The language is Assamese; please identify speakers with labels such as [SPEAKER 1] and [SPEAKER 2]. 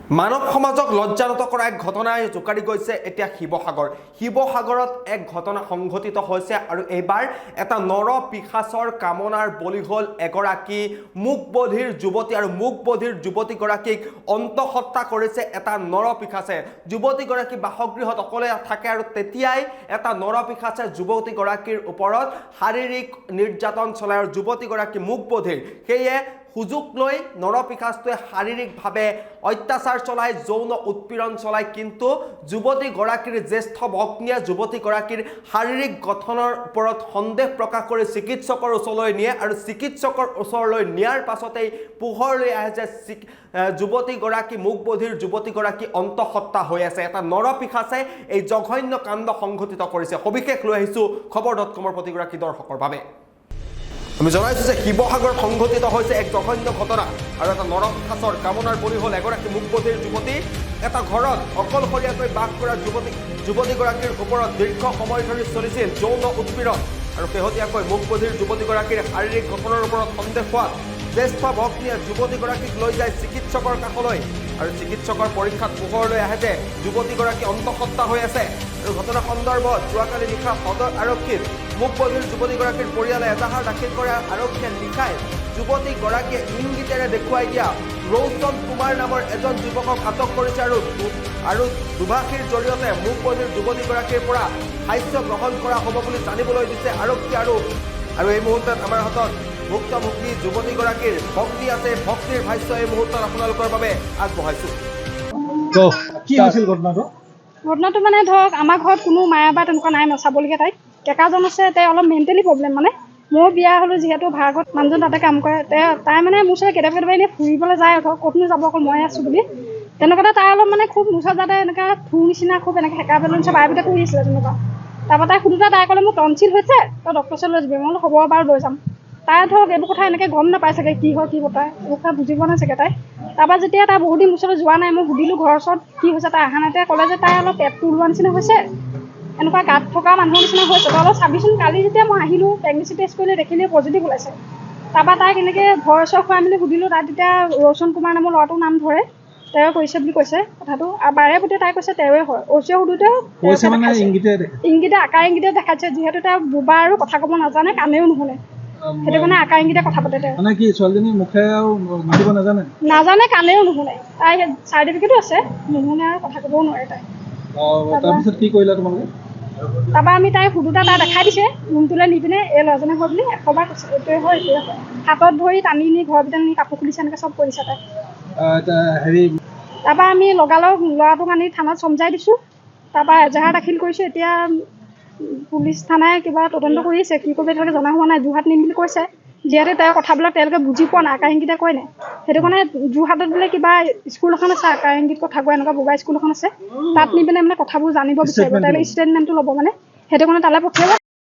[SPEAKER 1] মানৱ সমাজক লজ্জানত কৰা এক ঘটনাই জোকাৰি গৈছে এতিয়া শিৱসাগৰত এক ঘটনা সংঘটিত হৈছে আৰু এইবাৰ এটা নৰ পিশাচৰ কামনাৰ বলি হ'ল এগৰাকী মুকবধিৰ যুৱতী আৰু মুকবধিৰ যুৱতীগৰাকীক অন্তঃহত্যা কৰিছে এটা নৰ পিশাচে। যুৱতীগৰাকী বাসগৃহত অকলে থাকে আৰু তেতিয়াই এটা নৰ পিশাচে যুৱতীগৰাকীৰ ওপৰত শাৰীৰিক নিৰ্যাতন চলায় আৰু যুৱতীগৰাকী মুকবধিৰ, সেয়ে সুযোগ লৈ নৰ পিশাচটোৱে শাৰীৰিকভাৱে অত্যাচাৰ চলায়, যৌন উৎপীড়ন চলায়। কিন্তু যুৱতীগৰাকীৰ জ্যেষ্ঠ ভগ্নীয়ে যুৱতীগৰাকীৰ শাৰীৰিক গঠনৰ ওপৰত সন্দেহ প্ৰকাশ কৰি চিকিৎসকৰ ওচৰলৈ নিয়ে আৰু চিকিৎসকৰ ওচৰলৈ নিয়াৰ পাছতেই পোহৰলৈ আহে যে যুৱতীগৰাকী মুকবধিৰ যুৱতীগৰাকী অন্তঃহত্যা হৈ আছে। এটা নৰ পিশাচে এই জঘন্য কাণ্ড সংঘটিত কৰিছে। সবিশেষ লৈ আহিছোঁ খবৰ.com প্ৰতিগৰাকী দৰ্শকৰ বাবে। আমি জনাইছো যে শিৱসাগৰত সংঘটিত হৈছে এক জঘন্য ঘটনা আৰু এটা নৰ পিশাচৰ কামনাৰ বলি হ'ল এগৰাকী মুকবধিৰ যুৱতী। এটা ঘৰত অকলশৰীয়াকৈ বাস কৰা যুৱতীগৰাকীৰ ওপৰত দীৰ্ঘ সময় ধৰি চলিছিল যৌন উৎপীড়ন আৰু শেহতীয়াকৈ মুকবধিৰ যুৱতীগৰাকীৰ শাৰীৰিক গঠনৰ ওপৰত সন্দেহ হোৱাত জ্যেষ্ঠ ভগ্নীয়ে যুৱতীগৰাকীক লৈ যায় চিকিৎসকৰ কাষলৈ আৰু চিকিৎসকৰ পৰীক্ষাত পোহৰলৈ আহে যে যুৱতীগৰাকী অন্তঃহত্যা হৈ আছে। আৰু ঘটনা সন্দৰ্ভত যোৱাকালি নিশা সদৰ আৰক্ষীত মুকবধিৰ যুৱতীগৰাকীৰ পৰিয়ালে এজাহাৰ দাখিল কৰে। আৰক্ষীয়ে নিশাই যুৱতীগৰাকীয়ে ইংগিতেৰে দেখুৱাই দিয়া ৰৌচন কুমাৰ নামৰ এজন যুৱকক আটক কৰিছে আৰু দুভাষীৰ জৰিয়তে মুকবধিৰ যুৱতীগৰাকীৰ পৰা সাহায্য গ্ৰহণ কৰা হ'ব বুলি জানিবলৈ দিছে আৰক্ষী। আৰু এই মুহূৰ্তত আমাৰ হাতত ভুক্তভোগী যুৱতীগৰাকীৰ ভক্তি আছে, ভক্তিৰ ভাষ্য এই মুহূৰ্তত আপোনালোকৰ বাবে আগবঢ়াইছোঁ।
[SPEAKER 2] কি হৈছিল ঘটনাটো মানে ধৰক আমাৰ ঘৰত কোনো মায়া বা তেনেকুৱা নাই, নচাবলগীয়া তাইক কেকাজন আছে। তাই অলপ মেণ্টেলি প্ৰব্লেম, মানে মোৰ বিয়া হ'লোঁ যিহেতু ভাড়াঘৰত মানুহজন তাতে কাম কৰে। তাই মানে মোৰ ওচৰত কেতিয়াবা এনেই ফুৰিবলৈ যায়, ধৰক ক'তনো যাব, অকল মই আছোঁ বুলি তেনেকুৱাতে তাই অলপ মানে খুব মোৰ ওচৰত যাতে এনেকৈ ফুৰ নিচিনা খুব এনেকৈ সেকা পেলোৱা নিচিনা বাৰে কৰি আছিলে তেনেকুৱা। তাৰপৰা তাই সুধোতে তাই ক'লে মোৰ টনচিল হৈছে, তই ডক্টৰৰ ওচৰত লৈ যাবি। মই বোলো হ'ব বাৰু লৈ যাম। তাই ধৰক এইবোৰ কথা এনেকৈ গম নাপায় চাগে, কি হয় কি কথা এইবোৰ কথা বুজি পোৱা নাই চাগে তাই। তাৰপৰা যেতিয়া তাই বহুত দিন ওচৰত যোৱা নাই, মই সুধিলোঁ ঘৰৰ ওচৰত কি হৈছে, তাই অহা নাই। তাই ক'লে যে তাই অলপ পেটটো ওলোৱা নিচিনা হৈছে, এনেকুৱা গাত থকা মানুহৰ নিচিনা হৈছে। তই অলপ চাবিচোন। কালি যেতিয়া মই আহিলোঁ প্ৰেগনেঞ্চি টেষ্ট কৰিলে দেখিলে পজিটিভ ওলাইছে। তাৰপৰা তাইক এনেকৈ ভয় চৰ খুৱাই মেলি সুধিলোঁ। তাই তেতিয়া ৰৌচন কুমাৰ নামৰ ল'ৰাটোৰ নাম ধৰে, তেওঁ কৰিছে বুলি কৈছে কথাটো। আৰু বাৰে প্ৰতি তাই কৈছে তেওঁৱে হয়। অচিয়ে সুধোতে ইংগিতে আকাৰ ইংগিতে দেখাইছে, যিহেতু তাই বোবা আৰু কথা ক'ব নাজানে, কামেও নুশুনে, সেইটো কাৰণে আকাৰ ইংগিতে কথা পাতে। তেওঁ
[SPEAKER 3] মানে কি ছোৱালীজনী মুখে আৰু মাতিব
[SPEAKER 2] নাজানে, কামেও নুশুনে। তাই চাৰ্টিফিকেটো আছে, নুশুনে আৰু কথা ক'বও নোৱাৰে তাই।
[SPEAKER 3] তাৰপিছত কি কৰিলা তোমালোকে?
[SPEAKER 2] তাৰপৰা আমি তাই সুধোতে তাই দেখাই দিছে ৰুমটোলৈ নি পিনে, এই ল'ৰাজনে হয় বুলি 100 বাৰ কৈছে, এইটোৱে হয় এইটোৱে হয়। হাতত ধৰি টানি নি ঘৰৰ ভিতৰত নি কাপোৰ খুলিছে, এনেকৈ চব কৰিছে তাই। তাৰপৰা আমি লগালগ ল'ৰাটোক আনি থানাত চমজাই দিছোঁ। তাৰপৰা এজাহাৰ দাখিল কৰিছোঁ। এতিয়া পুলিচ থানাই কিবা তদন্ত কৰি আছে, কি কৰিব এতিয়ালৈকে জনা হোৱা নাই। যোৰহাট নিম বুলি কৈছে, যিহেতু তেওঁৰ কথাবিলাক তেওঁলোকে বুজি পোৱা নাই, আকাৰ ইংগিতে কয় নাই। সেইটো কাৰণে যোৰহাটত বোলে কিবা স্কুল এখন আছে, আকাৰ ইংগিত কথা কোৱা এনেকুৱা বগা স্কুল এখন আছে, তাত নি পিনে মানে কথাবোৰ জানিব বিচাৰিব। তেওঁলোকে ষ্টেটমেণ্টটো ল'ব, মানে সেইটো কাৰণে তালৈ পঠিয়াব।